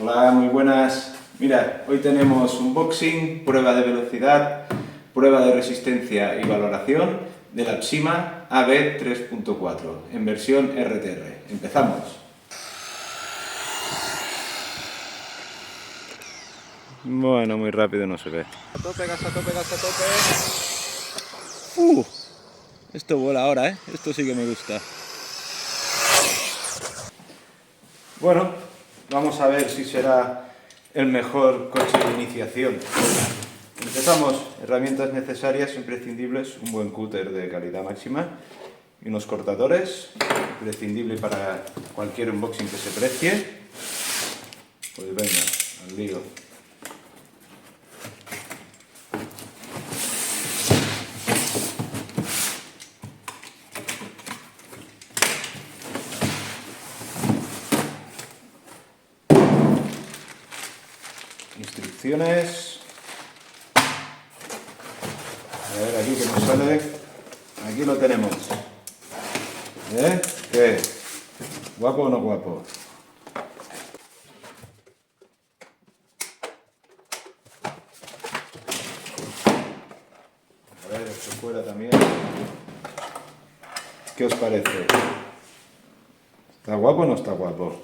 Hola, muy buenas. Mira, hoy tenemos unboxing, prueba de velocidad, prueba de resistencia y valoración de la Psyma AB 3.4 en versión RTR. Empezamos. Bueno, muy rápido no se ve. A tope, gas a tope, gas a tope. Esto vuela ahora, ¿eh? Esto sí que me gusta. Bueno, vamos a ver si será el mejor coche de iniciación. Empezamos. Herramientas necesarias, imprescindibles, un buen cúter de calidad máxima y unos cortadores, imprescindible para cualquier unboxing que se precie. Pues venga, al lío. Instrucciones. A ver, aquí que nos sale. Aquí lo tenemos. ¿Eh? ¿Qué? ¿Guapo o no guapo? A ver, esto fuera también. ¿Qué os parece? ¿Está guapo o no está guapo?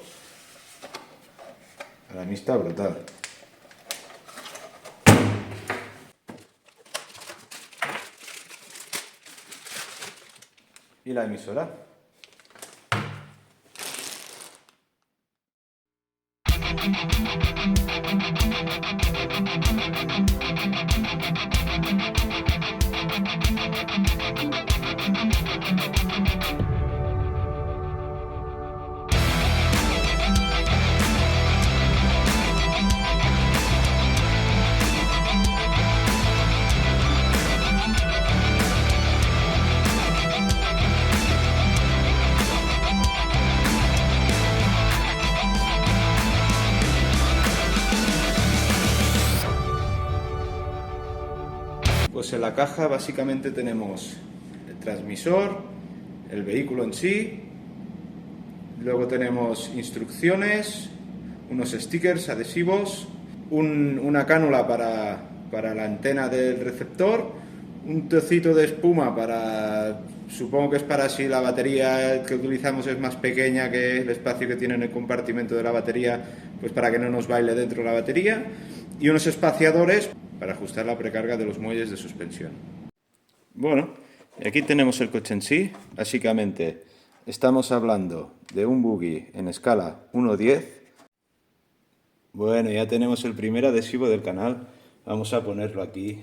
Para mí está brutal. ¿Y la emisora? Pues en la caja básicamente tenemos el transmisor, el vehículo en sí, luego tenemos instrucciones, unos stickers adhesivos, una cánula para la antena del receptor, un trocito de espuma para, supongo que es para si la batería que utilizamos es más pequeña que el espacio que tiene en el compartimento de la batería, pues para que no nos baile dentro la batería, y unos espaciadores para ajustar la precarga de los muelles de suspensión. Bueno, aquí tenemos el coche en sí. Básicamente estamos hablando de un buggy en escala 1:10. Bueno, ya tenemos el primer adhesivo del canal. Vamos a ponerlo aquí,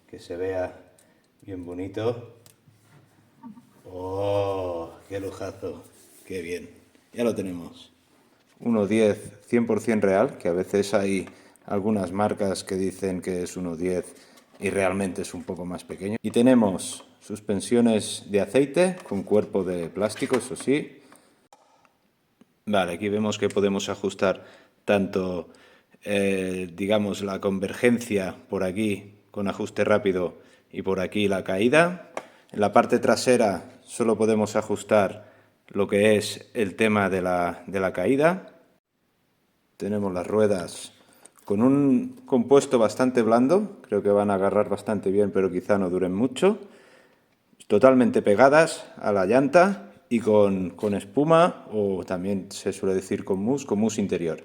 que se vea bien bonito. ¡Oh, qué lujazo! ¡Qué bien! Ya lo tenemos. 1:10 100% real, que a veces hay algunas marcas que dicen que es 1:10 y realmente es un poco más pequeño. Y tenemos suspensiones de aceite con cuerpo de plástico, eso sí. Vale, aquí vemos que podemos ajustar tanto, digamos, la convergencia por aquí con ajuste rápido y por aquí la caída. En la parte trasera solo podemos ajustar lo que es el tema de la caída. Tenemos las ruedas con un compuesto bastante blando, creo que van a agarrar bastante bien, pero quizá no duren mucho. Totalmente pegadas a la llanta y con espuma, o también se suele decir con mousse interior.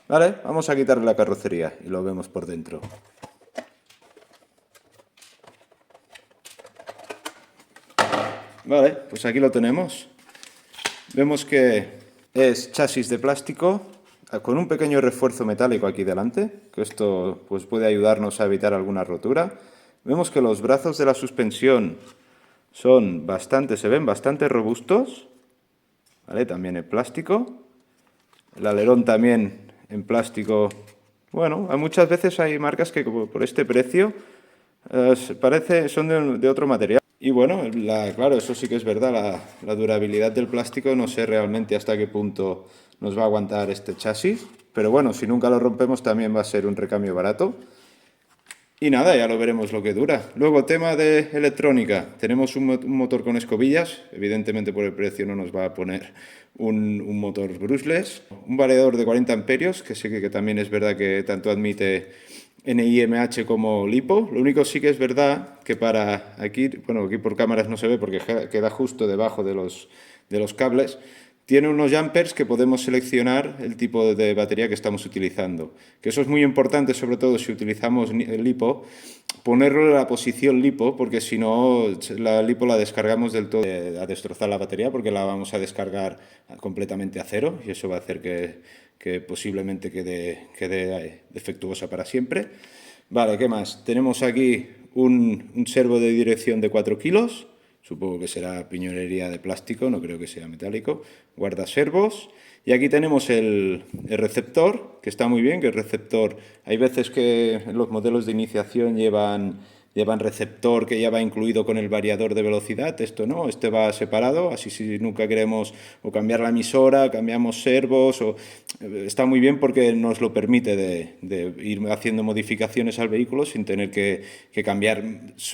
Vale, vamos a quitarle la carrocería y lo vemos por dentro. Vale, pues aquí lo tenemos. Vemos que es chasis de plástico con un pequeño refuerzo metálico aquí delante, que esto pues puede ayudarnos a evitar alguna rotura. Vemos que los brazos de la suspensión se ven bastante robustos, ¿vale? También en plástico. El alerón también en plástico. Bueno, muchas veces hay marcas que por este precio son de otro material. Y bueno, claro, eso sí que es verdad, la durabilidad del plástico no sé realmente hasta qué punto nos va a aguantar este chasis, pero bueno, si nunca lo rompemos también va a ser un recambio barato. Y nada, ya lo veremos lo que dura. Luego, tema de electrónica. Tenemos un motor con escobillas. Evidentemente por el precio no nos va a poner un motor brushless. Un variador de 40 amperios, que sé que también es verdad que tanto admite NIMH como LiPo. Lo único sí que es verdad que para aquí, bueno, aquí por cámaras no se ve porque queda justo debajo de los cables. Tiene unos jumpers que podemos seleccionar el tipo de batería que estamos utilizando. Que eso es muy importante, sobre todo si utilizamos el LiPo, ponerlo en la posición LiPo, porque si no, la LiPo la descargamos del todo a destrozar la batería, porque la vamos a descargar completamente a cero, y eso va a hacer que posiblemente quede defectuosa para siempre. Vale, ¿qué más? Tenemos aquí un servo de dirección de 4 kilos. Supongo que será piñonería de plástico, no creo que sea metálico. Guardaservos. Y aquí tenemos el receptor, que está muy bien, que el receptor, hay veces que los modelos de iniciación llevan receptor que ya va incluido con el variador de velocidad. Esto no, este va separado, así si nunca queremos o cambiar la emisora, cambiamos servos, está muy bien porque nos lo permite de ir haciendo modificaciones al vehículo sin tener que cambiar.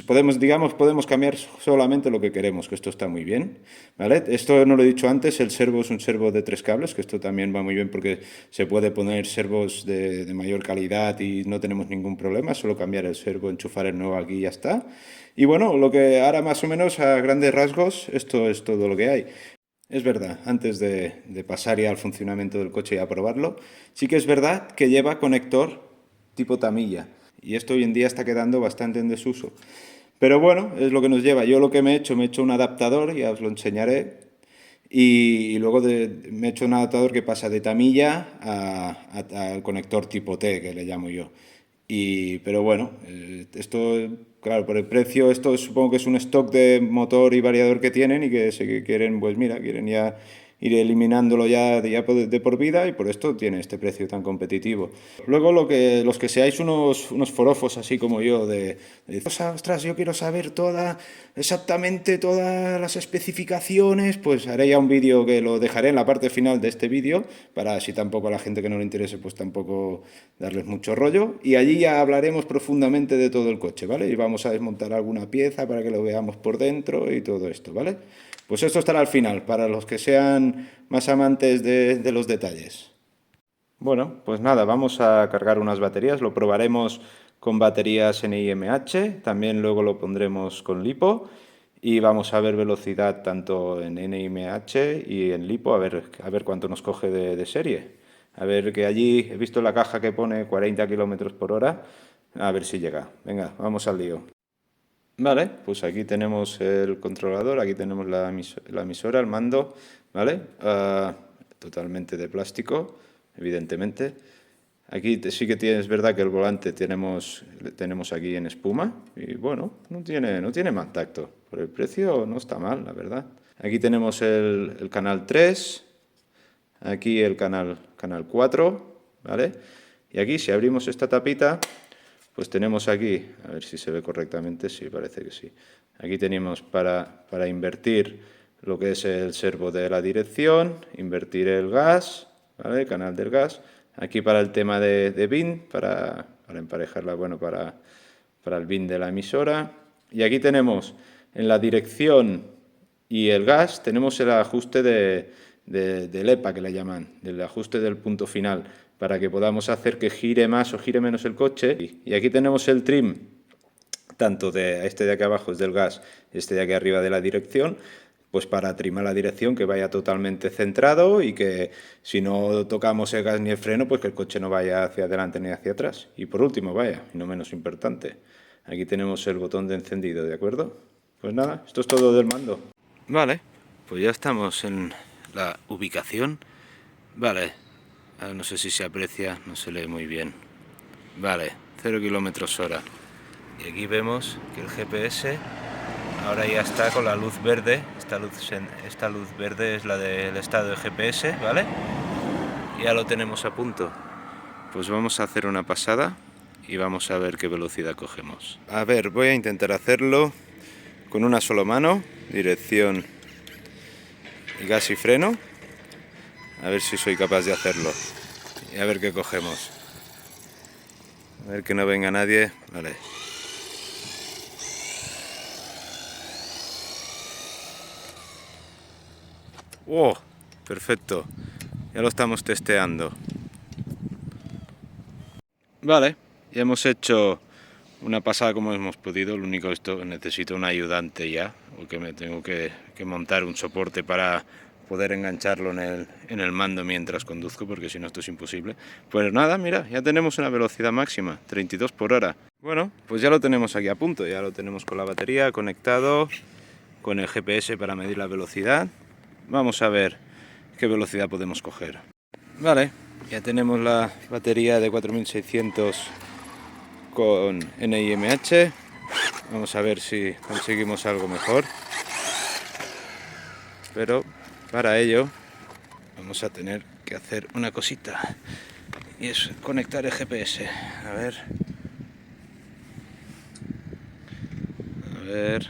Podemos cambiar solamente lo que queremos, que esto está muy bien, ¿vale? Esto no lo he dicho antes, el servo es un servo de 3 cables, que esto también va muy bien porque se puede poner servos de mayor calidad y no tenemos ningún problema, solo cambiar el servo, enchufar el nuevo aquí y ya está. Y bueno, lo que ahora más o menos a grandes rasgos, esto es todo lo que hay. Es verdad, antes de pasar ya al funcionamiento del coche y a probarlo, sí que es verdad que lleva conector tipo tamilla. Y esto hoy en día está quedando bastante en desuso. Pero bueno, es lo que nos lleva. Yo lo que me he hecho un adaptador, ya os lo enseñaré. Y luego me he hecho un adaptador que pasa de tamilla al conector tipo T, que le llamo yo. Pero bueno, esto, claro, por el precio, esto supongo que es un stock de motor y variador que tienen y que sé que quieren, pues mira, quieren ya ir eliminándolo ya de por vida y por esto tiene este precio tan competitivo. Luego los que seáis unos forofos así como yo ostras, yo quiero saber exactamente todas las especificaciones, pues haré ya un vídeo que lo dejaré en la parte final de este vídeo para así tampoco a la gente que no le interese pues tampoco darles mucho rollo y allí ya hablaremos profundamente de todo el coche, ¿vale? Y vamos a desmontar alguna pieza para que lo veamos por dentro y todo esto, ¿vale? Pues esto estará al final, para los que sean más amantes de los detalles. Bueno, pues nada, vamos a cargar unas baterías, lo probaremos con baterías NIMH, también luego lo pondremos con LiPo y vamos a ver velocidad tanto en NIMH y en LiPo, a ver cuánto nos coge de serie. A ver que allí he visto la caja que pone 40 km por hora, a ver si llega. Venga, vamos al lío. Vale, pues aquí tenemos el controlador, aquí tenemos la emisora, el mando, ¿vale? Totalmente de plástico, evidentemente. Aquí sí que es verdad que el volante tenemos aquí en espuma y bueno, no tiene mal tacto. Por el precio no está mal, la verdad. Aquí tenemos el canal 3, aquí el canal 4, ¿vale? Y aquí si abrimos esta tapita, pues tenemos aquí, a ver si se ve correctamente, sí, parece que sí. Aquí tenemos para invertir lo que es el servo de la dirección, invertir el gas, ¿vale? El canal del gas. Aquí para el tema de bin, para emparejarla, bueno, para el bin de la emisora. Y aquí tenemos en la dirección y el gas, tenemos el ajuste del EPA, que le llaman, del ajuste del punto final, para que podamos hacer que gire más o gire menos el coche. Y aquí tenemos el trim, tanto de este de aquí abajo es del gas, este de aquí arriba de la dirección, pues para trimar la dirección, que vaya totalmente centrado y que si no tocamos el gas ni el freno, pues que el coche no vaya hacia adelante ni hacia atrás. Y por último, vaya, y no menos importante, aquí tenemos el botón de encendido, ¿de acuerdo? Pues nada, esto es todo del mando. Vale, pues ya estamos en la ubicación. Vale, no sé si se aprecia, no se lee muy bien. Vale, 0 km/h. Y aquí vemos que el GPS ahora ya está con la luz verde. Esta luz verde es la del estado de GPS, ¿vale? Ya lo tenemos a punto. Pues vamos a hacer una pasada y vamos a ver qué velocidad cogemos. A ver, voy a intentar hacerlo con una sola mano, dirección, gas y freno. A ver si soy capaz de hacerlo. Y a ver qué cogemos. A ver que no venga nadie. Vale. ¡Oh! Perfecto. Ya lo estamos testeando. Vale, ya hemos hecho una pasada como hemos podido. Lo único, esto necesito un ayudante ya, porque me tengo que montar un soporte para poder engancharlo en el mando mientras conduzco, porque si no esto es imposible. Pues nada, mira, ya tenemos una velocidad máxima, 32 por hora. Bueno, pues ya lo tenemos aquí a punto, ya lo tenemos con la batería conectado, con el GPS para medir la velocidad. Vamos a ver qué velocidad podemos coger. Vale, ya tenemos la batería de 4600 con NIMH. Vamos a ver si conseguimos algo mejor. Pero para ello vamos a tener que hacer una cosita. Y es conectar el GPS. A ver. A ver.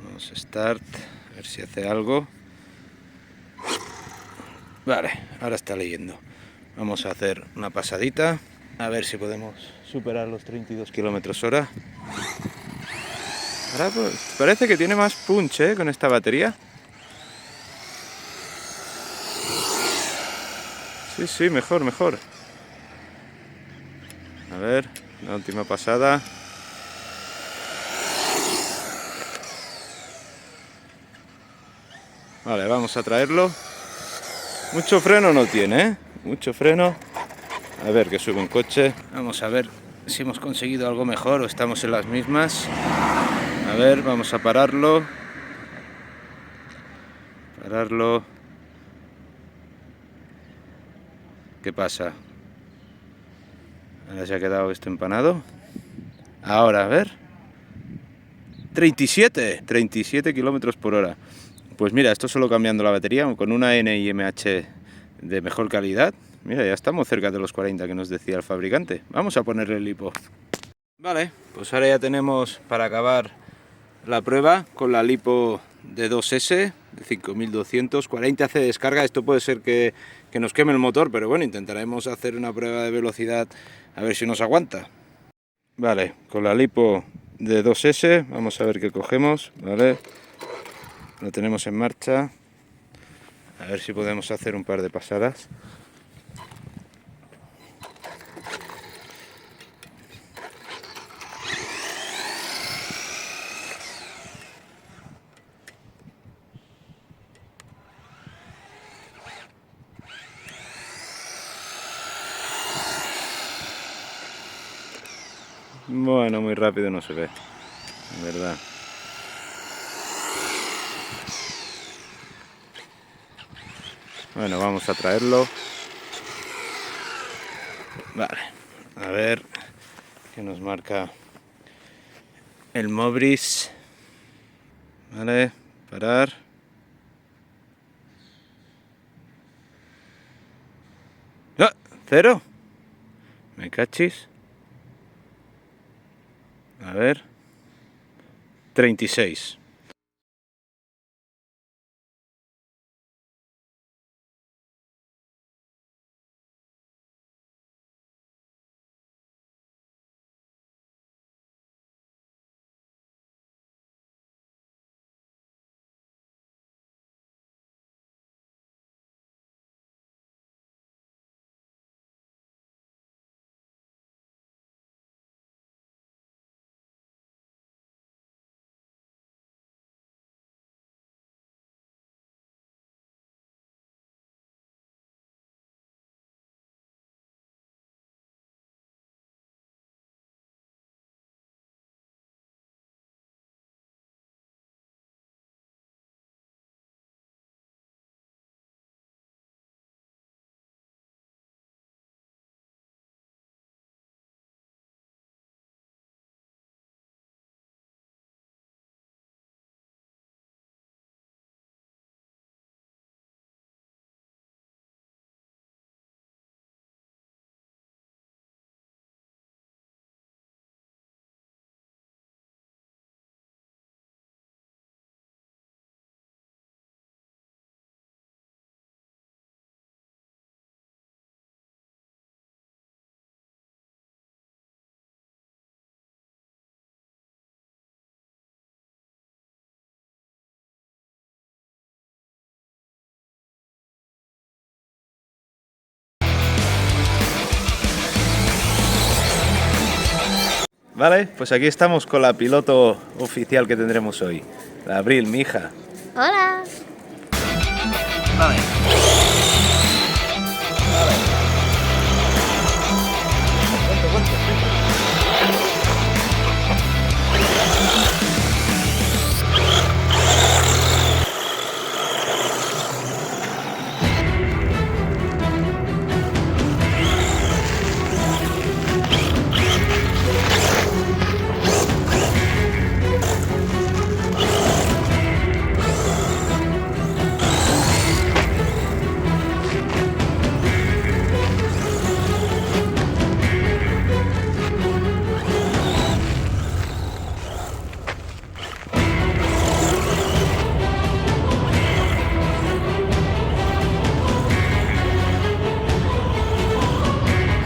Vamos a start. A ver si hace algo. Vale, ahora está leyendo. Vamos a hacer una pasadita. A ver si podemos superar los 32 km/h. Ahora pues, parece que tiene más punch, con esta batería. Sí, sí, mejor, mejor. A ver, la última pasada. Vale, vamos a traerlo. Mucho freno no tiene, mucho freno. A ver, que sube un coche. Vamos a ver si hemos conseguido algo mejor o estamos en las mismas. A ver, vamos a pararlo. Pararlo. ¿Qué pasa? Ahora se ha quedado esto empanado. Ahora, a ver. 37 kilómetros por hora. Pues mira, esto solo cambiando la batería, con una NIMH de mejor calidad. Mira, ya estamos cerca de los 40 que nos decía el fabricante. Vamos a ponerle el lipo. Vale, pues ahora ya tenemos para acabar la prueba con la lipo de 2S de 5200, 40 hace descarga. Esto puede ser que nos queme el motor, pero bueno, intentaremos hacer una prueba de velocidad a ver si nos aguanta. Vale, con la lipo de 2S vamos a ver qué cogemos. Vale, lo tenemos en marcha. A ver si podemos hacer un par de pasadas. Bueno, muy rápido no se ve, en verdad. Bueno, vamos a traerlo. Vale, a ver qué nos marca el Mobris. Vale, parar. ¡Ah! ¿Cero? ¿Me cachis? A ver. 36. Vale, pues aquí estamos con la piloto oficial que tendremos hoy, la Abril, mi hija. Hola. Vale.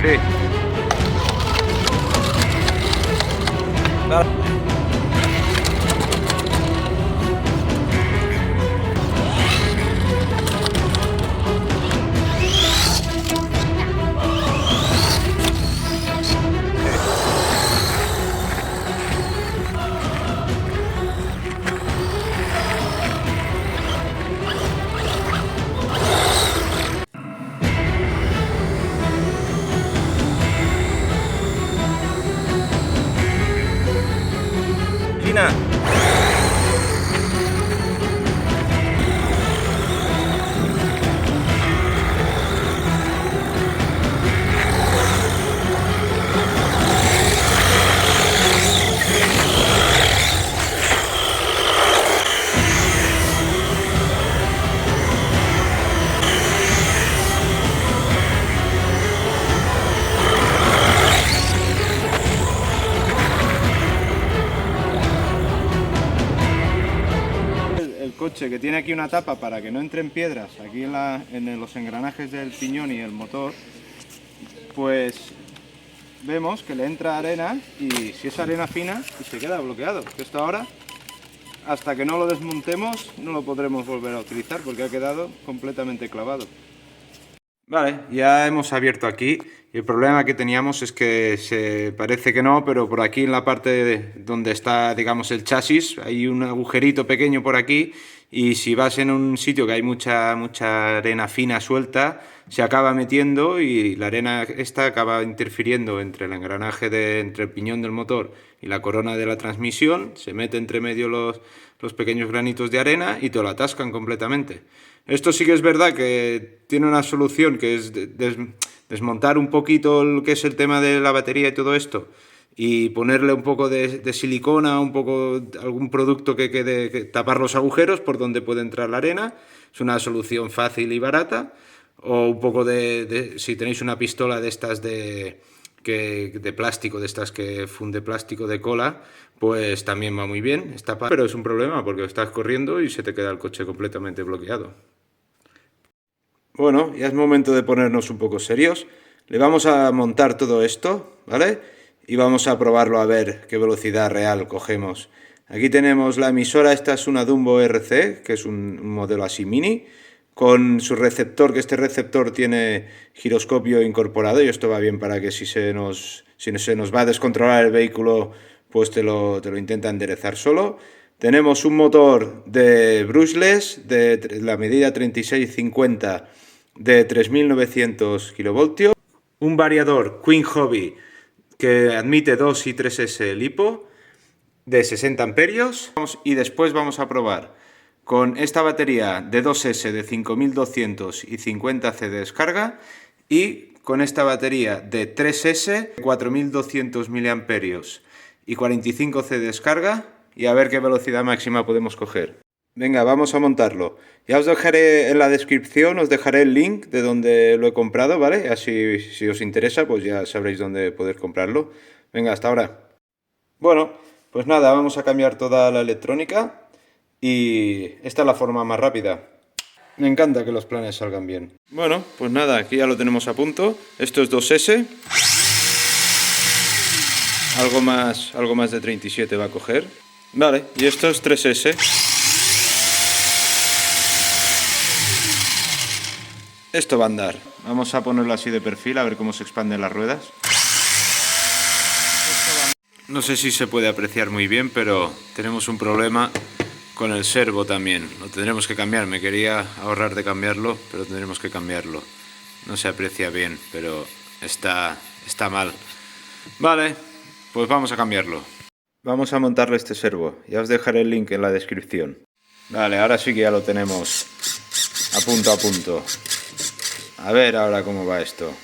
Sí. Vale. Gina. El coche que tiene aquí una tapa para que no entren piedras aquí en los engranajes del piñón y el motor, pues vemos que le entra arena y si es arena fina pues se queda bloqueado. Esto ahora, hasta que no lo desmontemos, no lo podremos volver a utilizar porque ha quedado completamente clavado. Vale, ya hemos abierto aquí y el problema que teníamos es que se parece que no, pero por aquí en la parte donde está, digamos, el chasis, hay un agujerito pequeño por aquí y si vas en un sitio que hay mucha arena fina suelta, se acaba metiendo y la arena esta acaba interfiriendo entre el engranaje, entre el piñón del motor y la corona de la transmisión, se mete entre medio los pequeños granitos de arena y te lo atascan completamente. Esto sí que es verdad que tiene una solución, que es desmontar un poquito lo que es el tema de la batería y todo esto y ponerle un poco de silicona, algún producto que tapar los agujeros por donde puede entrar la arena. Es una solución fácil y barata. O un poco si tenéis una pistola de estas de plástico, de estas que funde plástico de cola, pues también va muy bien. Pero es un problema porque estás corriendo y se te queda el coche completamente bloqueado. Bueno, ya es momento de ponernos un poco serios. Le vamos a montar todo esto, ¿vale? Y vamos a probarlo a ver qué velocidad real cogemos. Aquí tenemos la emisora, esta es una Dumbo RC, que es un modelo así mini, con su receptor, que este receptor tiene giroscopio incorporado y esto va bien para que si se nos va a descontrolar el vehículo, pues te lo intenta enderezar solo. Tenemos un motor de brushless de la medida 3650 de 3900 kilovoltios, un variador Queen Hobby que admite 2 y 3S LiPo de 60 amperios y después vamos a probar con esta batería de 2S de 5200 y 50C de descarga y con esta batería de 3S 4200 miliamperios y 45C de descarga y a ver qué velocidad máxima podemos coger. Venga, vamos a montarlo. Ya os dejaré en la descripción, os dejaré el link de donde lo he comprado, ¿vale? Así, si os interesa, pues ya sabréis dónde poder comprarlo. Venga, hasta ahora. Bueno, pues nada, vamos a cambiar toda la electrónica y esta es la forma más rápida. Me encanta que los planes salgan bien. Bueno, pues nada, aquí ya lo tenemos a punto. Esto es 2S. Algo más de 37 va a coger. Vale, y esto es 3S. Esto va a andar. Vamos a ponerlo así de perfil, a ver cómo se expanden las ruedas. No sé si se puede apreciar muy bien, pero tenemos un problema con el servo también. Lo tendremos que cambiar. Me quería ahorrar de cambiarlo, pero tendremos que cambiarlo. No se aprecia bien, pero está mal. Vale, pues vamos a cambiarlo. Vamos a montarle este servo. Ya os dejaré el link en la descripción. Vale, ahora sí que ya lo tenemos a punto a punto. A ver ahora cómo va esto.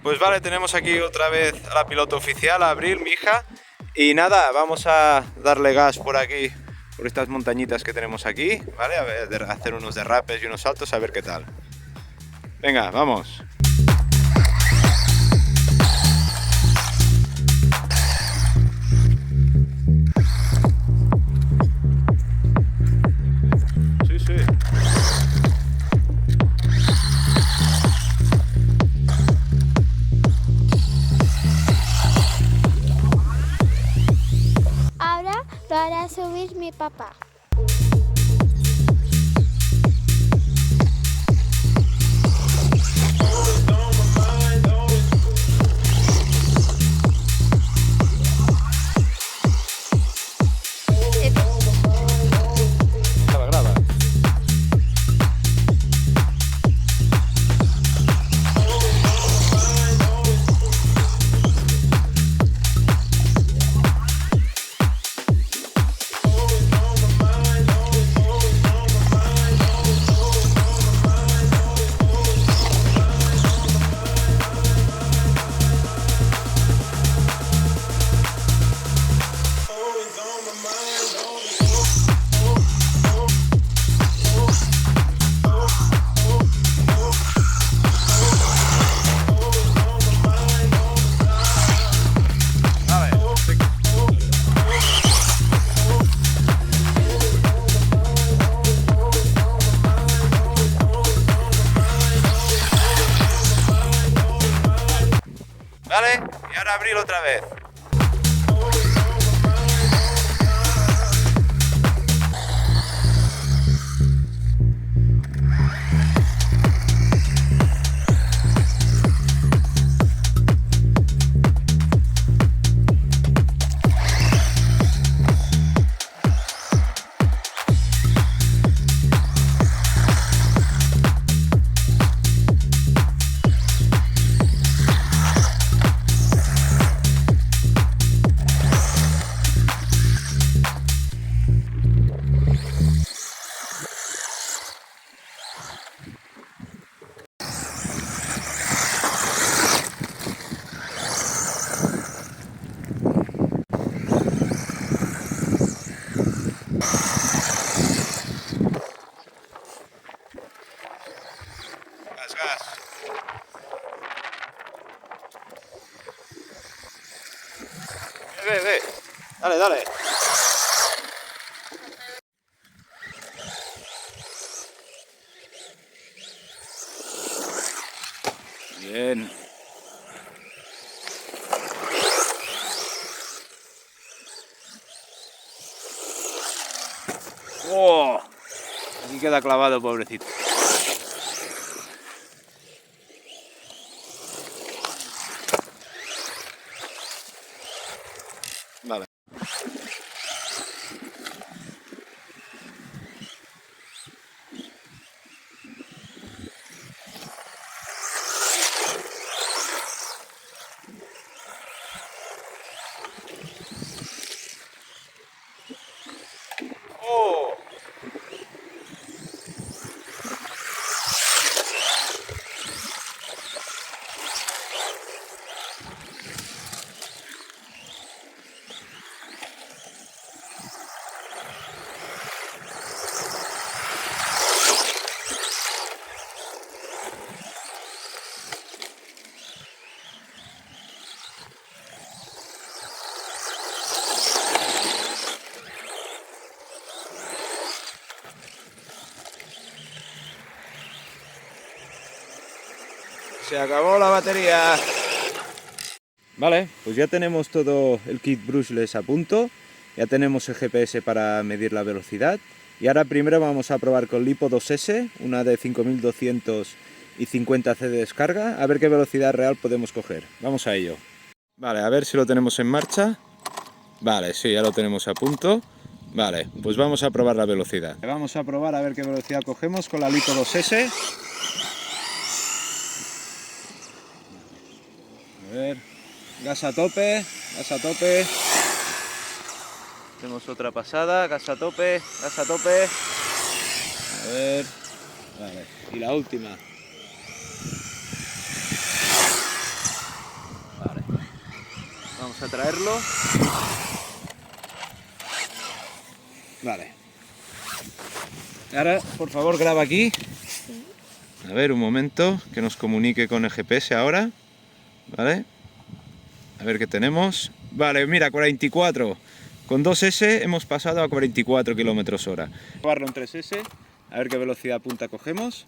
Pues vale, tenemos aquí otra vez a la piloto oficial, a Abril, mi hija. Y nada, vamos a darle gas por aquí, por estas montañitas que tenemos aquí, ¿vale? A ver, hacer unos derrapes y unos saltos, a ver qué tal. Venga, vamos. Sí, sí. Ahora lo hará subir mi papá. Graba, graba. Vale, y ahora Abril otra vez. Dale, dale. Bien. ¡Oh! Aquí queda clavado, pobrecito. Vale. ¡Oh! Se acabó la batería. Vale, pues ya tenemos todo el kit brushless a punto. Ya tenemos el GPS para medir la velocidad. Y ahora primero vamos a probar con Lipo 2S, una de 5250 C de descarga, a ver qué velocidad real podemos coger. Vamos a ello. Vale, a ver si lo tenemos en marcha. Vale, sí, ya lo tenemos a punto. Vale, pues vamos a probar la velocidad. Vamos a probar a ver qué velocidad cogemos con la Lipo 2S. A ver, gas a tope, gas a tope. Hacemos otra pasada, gas a tope, gas a tope. A ver, vale, y la última. Vale, vamos a traerlo. Vale. Ahora, por favor, graba aquí. A ver, un momento, que nos comunique con el GPS ahora. Vale, a ver qué tenemos. Vale, mira, 44. Con 2S hemos pasado a 44 km/h. Probarlo en 3S, a ver qué velocidad punta cogemos.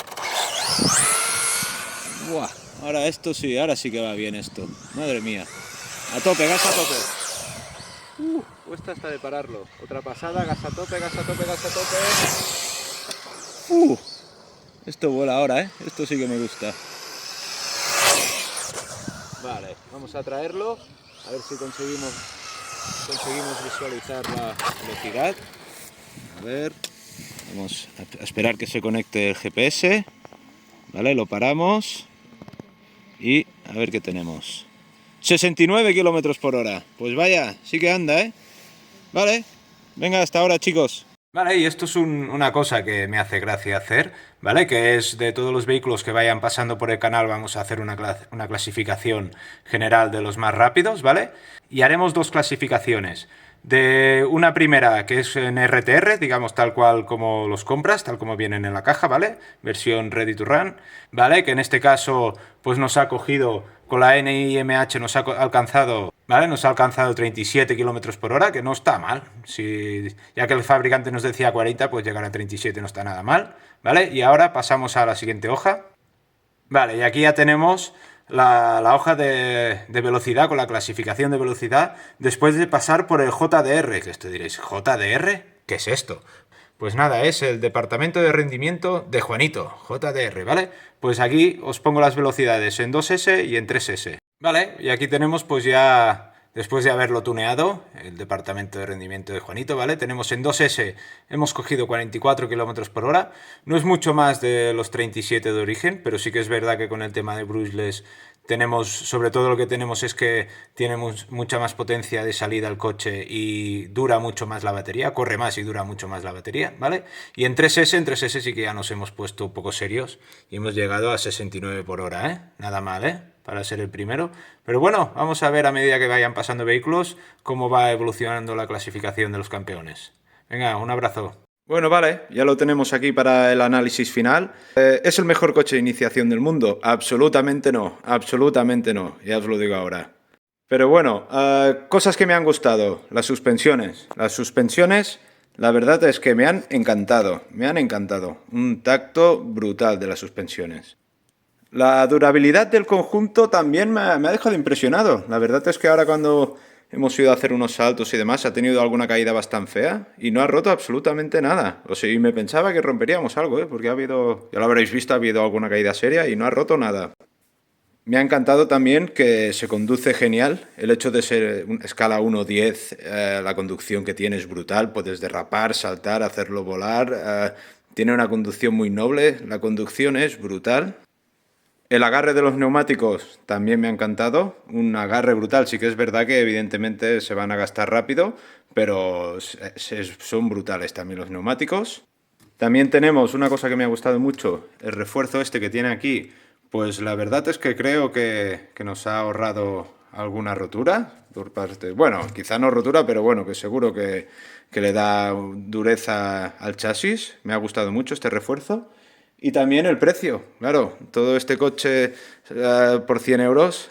Buah, ahora esto sí, ahora sí que va bien esto. Madre mía. A tope, gas a tope. Cuesta hasta de pararlo. Otra pasada, gas a tope, gas a tope, gas a tope. Esto vuela ahora, ¿eh? Esto sí que me gusta. Vale, vamos a traerlo, a ver si conseguimos visualizar la velocidad. A ver, vamos a esperar que se conecte el GPS. Vale, lo paramos y a ver qué tenemos. 69 km/h. Pues vaya, sí que anda, ¿eh? Vale, venga, hasta ahora, chicos. Vale, y esto es una cosa que me hace gracia hacer, ¿vale? Que es de todos los vehículos que vayan pasando por el canal vamos a hacer una clasificación general de los más rápidos, ¿vale? Y haremos dos clasificaciones. De una primera que es en RTR, digamos tal cual como los compras, tal como vienen en la caja, ¿vale? Versión ready to run, ¿vale? Que en este caso pues nos ha cogido con la NIMH nos ha alcanzado, ¿vale? Nos ha alcanzado 37 km/h, que no está mal. Ya que el fabricante nos decía 40, pues llegar a 37 no está nada mal, ¿vale? Y ahora pasamos a la siguiente hoja. Vale, y aquí ya tenemos la hoja de velocidad con la clasificación de velocidad después de pasar por el JDR. Que esto diréis, ¿JDR? ¿Qué es esto? Pues nada, es el Departamento de Rendimiento de Juanito, JDR, ¿vale? Pues aquí os pongo las velocidades en 2S y en 3S. Vale, y aquí tenemos pues ya, después de haberlo tuneado, el Departamento de Rendimiento de Juanito, ¿vale? Tenemos en 2S, hemos cogido 44 km/h. No es mucho más de los 37 de origen, pero sí que es verdad que con el tema de brushless tenemos, sobre todo lo que tenemos es que tiene mucha más potencia de salida al coche y dura mucho más la batería, corre más y dura mucho más la batería, ¿vale? Y en 3S sí que ya nos hemos puesto un poco serios y hemos llegado a 69 por hora, ¿eh? Nada mal, ¿eh? Para ser el primero. Pero bueno, vamos a ver a medida que vayan pasando vehículos cómo va evolucionando la clasificación de los campeones. Venga, un abrazo. Bueno, vale, ya lo tenemos aquí para el análisis final. ¿Es el mejor coche de iniciación del mundo? Absolutamente no, ya os lo digo ahora. Pero bueno, cosas que me han gustado. Las suspensiones. Las suspensiones, la verdad es que me han encantado. Me han encantado. Un tacto brutal de las suspensiones. La durabilidad del conjunto también me ha dejado impresionado. La verdad es que ahora cuando hemos ido a hacer unos saltos y demás, ha tenido alguna caída bastante fea y no ha roto absolutamente nada. O sea, y me pensaba que romperíamos algo, ¿eh? Porque ha habido, ya lo habréis visto, ha habido alguna caída seria y no ha roto nada. Me ha encantado también que se conduce genial. El hecho de ser escala 1-10, la conducción que tiene es brutal. Puedes derrapar, saltar, hacerlo volar. Tiene una conducción muy noble. La conducción es brutal. El agarre de los neumáticos también me ha encantado. Un agarre brutal. Sí que es verdad que evidentemente se van a gastar rápido, pero son brutales también los neumáticos. También tenemos una cosa que me ha gustado mucho, el refuerzo este que tiene aquí. Pues la verdad es que creo que nos ha ahorrado alguna rotura por parte. Bueno, quizá no rotura, pero bueno, que seguro que le da dureza al chasis. Me ha gustado mucho este refuerzo. Y también el precio, claro, todo este coche por 100 euros,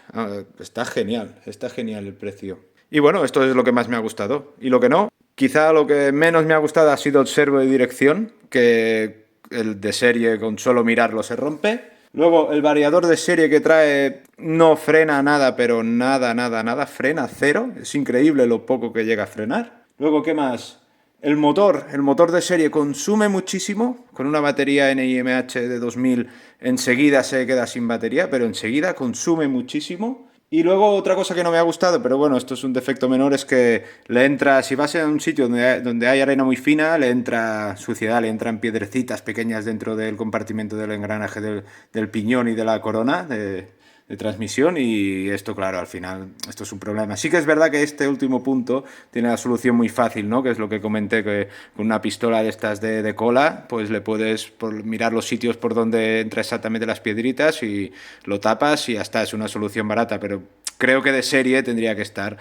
está genial el precio. Y bueno, esto es lo que más me ha gustado. Y lo que no, quizá lo que menos me ha gustado ha sido el servo de dirección, que el de serie con solo mirarlo se rompe. Luego el variador de serie que trae no frena nada, pero nada, frena cero. Es increíble lo poco que llega a frenar. Luego, ¿qué más? El motor de serie consume muchísimo, con una batería NIMH de 2000 enseguida se queda sin batería, pero enseguida consume muchísimo. Y luego otra cosa que no me ha gustado, pero bueno, esto es un defecto menor, es que le entra, si vas a un sitio donde hay arena muy fina, le entra suciedad, le entran piedrecitas pequeñas dentro del compartimento del engranaje del piñón y de la corona de transmisión y esto, claro, al final, esto es un problema. Sí que es verdad que este último punto tiene la solución muy fácil, ¿no? Que es lo que comenté, que con una pistola de estas de cola, pues le puedes mirar los sitios por donde entra exactamente las piedritas y lo tapas y ya está, es una solución barata, pero creo que de serie tendría que estar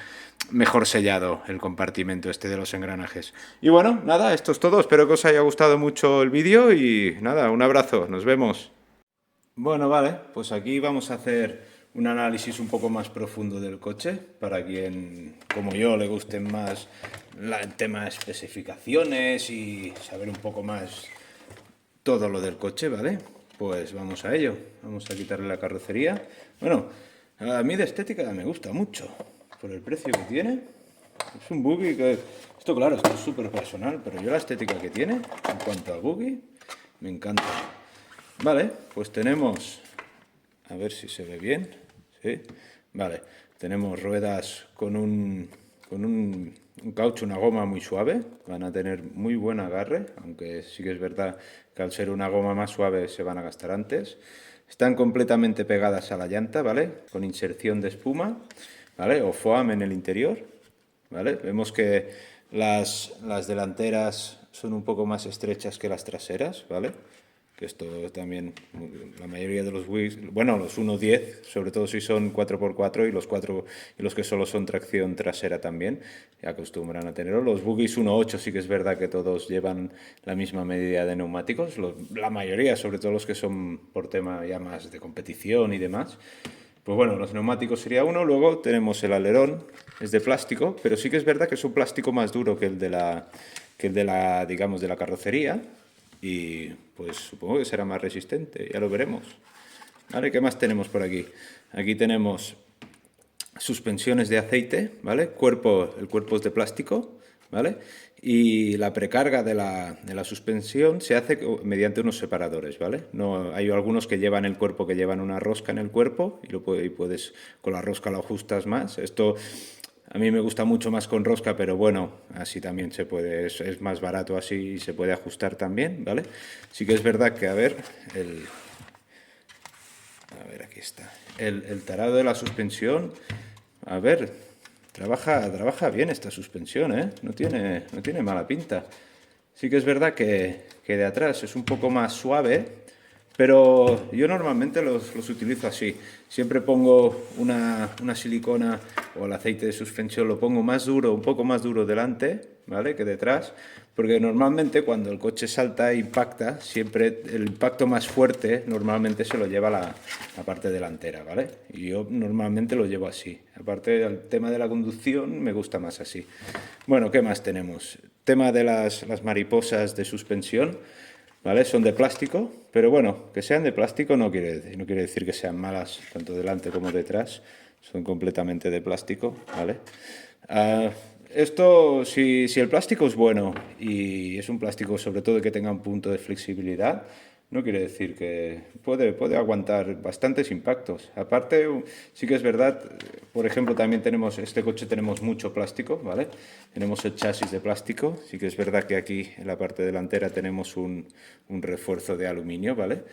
mejor sellado el compartimento este de los engranajes. Y bueno, nada, esto es todo, espero que os haya gustado mucho el vídeo y nada, un abrazo, nos vemos. Bueno, vale, pues aquí vamos a hacer un análisis un poco más profundo del coche, para quien, como yo, le gusten más el tema de especificaciones y saber un poco más todo lo del coche, ¿vale? Pues vamos a ello, vamos a quitarle la carrocería. Bueno, a mí de estética me gusta mucho, por el precio que tiene. Es un buggy que... Esto, claro, esto es súper personal, pero yo la estética que tiene, en cuanto al buggy, me encanta. Vale, pues tenemos, a ver si se ve bien, ¿sí? Vale, tenemos ruedas con un caucho, una goma muy suave, van a tener muy buen agarre, aunque sí que es verdad que al ser una goma más suave se van a gastar antes. Están completamente pegadas a la llanta, ¿vale? Con inserción de espuma, ¿vale? O foam en el interior, ¿vale? Vemos que las delanteras son un poco más estrechas que las traseras, ¿vale? Que esto también, la mayoría de los Wigs, bueno, los 1.10, sobre todo si son 4x4 y los que solo son tracción trasera también, acostumbran a tenerlo. Los Buggies 1.8 sí que es verdad que todos llevan la misma medida de neumáticos, la mayoría, sobre todo los que son por tema ya más de competición y demás. Pues bueno, los neumáticos sería uno, luego tenemos el alerón, es de plástico, pero sí que es verdad que es un plástico más duro que el de la, digamos, de la carrocería. Y pues supongo que será más resistente, ya lo veremos. ¿Vale? ¿Qué más tenemos por aquí? Aquí tenemos suspensiones de aceite, ¿vale? El cuerpo es de plástico, ¿vale? Y la precarga de la suspensión se hace mediante unos separadores, ¿vale? No, hay algunos que llevan el cuerpo, que llevan una rosca en el cuerpo y puedes, con la rosca lo ajustas más. Esto... A mí me gusta mucho más con rosca, pero bueno, así también se puede, es más barato así y se puede ajustar también, ¿vale? Sí que es verdad que, a ver, aquí está, el tarado de la suspensión, a ver, trabaja bien esta suspensión, ¿eh? No tiene mala pinta. Sí que es verdad que de atrás es un poco más suave, Pero yo normalmente los utilizo así. Siempre pongo una silicona o el aceite de suspensión, lo pongo más duro, un poco más duro delante, ¿vale? Que detrás, porque normalmente cuando el coche salta e impacta, siempre el impacto más fuerte normalmente se lo lleva la parte delantera, ¿vale? Y yo normalmente lo llevo así. Aparte del tema de la conducción, me gusta más así. Bueno, ¿qué más tenemos? Tema de las mariposas de suspensión. ¿Vale? Son de plástico, pero bueno, que sean de plástico no quiere decir que sean malas, tanto delante como detrás, son completamente de plástico, ¿vale? Esto, si el plástico es bueno y es un plástico sobre todo que tenga un punto de flexibilidad, no quiere decir que puede aguantar bastantes impactos. Aparte, sí que es verdad, por ejemplo, también este coche tenemos mucho plástico, ¿vale? Tenemos el chasis de plástico, sí que es verdad que aquí en la parte delantera tenemos un refuerzo de aluminio, ¿vale?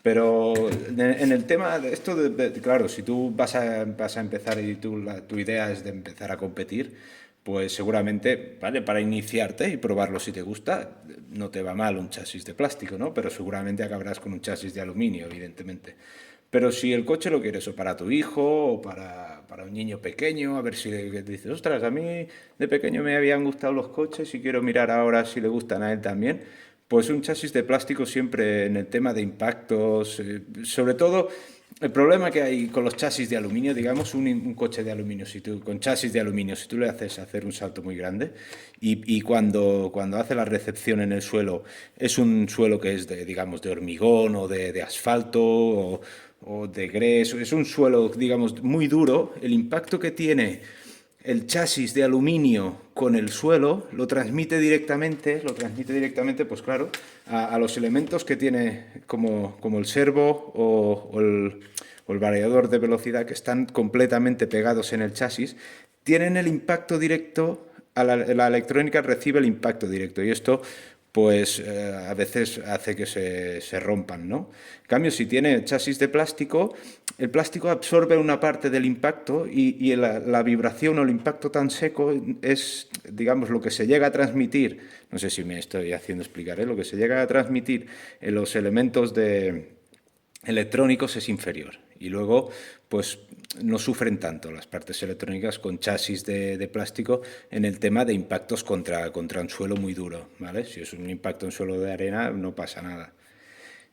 Pero en el tema de esto, claro, si tú vas a empezar y tu idea es de empezar a competir, pues seguramente, ¿vale? Para iniciarte y probarlo si te gusta, no te va mal un chasis de plástico, ¿no? Pero seguramente acabarás con un chasis de aluminio, evidentemente. Pero si el coche lo quieres o para tu hijo o para un niño pequeño, a ver si le dices, ostras, a mí de pequeño me habían gustado los coches y quiero mirar ahora si le gustan a él también, pues un chasis de plástico siempre en el tema de impactos, sobre todo el problema que hay con los chasis de aluminio, digamos, un coche de aluminio, con chasis de aluminio, si tú le haces hacer un salto muy grande y cuando hace la recepción en el suelo, es un suelo que es digamos, de hormigón o de asfalto o de grés, es un suelo, digamos, muy duro, el impacto que tiene el chasis de aluminio con el suelo lo transmite directamente, pues claro, a los elementos que tiene como el servo o el variador de velocidad que están completamente pegados en el chasis, tienen el impacto directo, la electrónica recibe el impacto directo y esto pues a veces hace que se rompan, ¿no? En cambio, si tiene chasis de plástico, el plástico absorbe una parte del impacto y la vibración o el impacto tan seco es, digamos, lo que se llega a transmitir, no sé si me estoy haciendo explicar, ¿eh? Lo que se llega a transmitir en los elementos electrónicos es inferior y luego pues no sufren tanto las partes electrónicas con chasis de plástico en el tema de impactos contra un suelo muy duro, ¿vale? Si es un impacto en suelo de arena no pasa nada.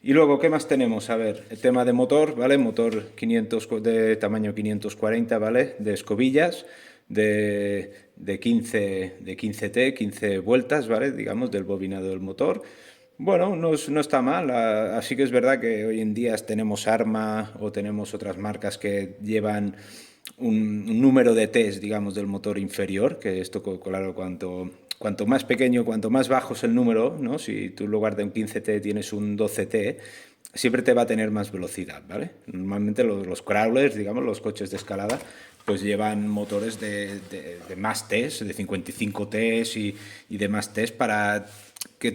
Y luego, ¿qué más tenemos? A ver, el tema de motor, ¿vale? Motor 500, de tamaño 540, ¿vale? De escobillas, de 15T, 15 vueltas, ¿vale? Digamos, del bobinado del motor. Bueno, no está mal. Así que es verdad que hoy en día tenemos Arma o tenemos otras marcas que llevan un número de Ts, digamos, del motor inferior, que esto, claro, cuanto más pequeño, cuanto más bajo es el número, ¿no? Si tú en lugar de un 15T tienes un 12T, siempre te va a tener más velocidad, ¿vale? Normalmente los crawlers, digamos, los coches de escalada, pues llevan motores de más Ts, de 55 Ts y de más Ts para que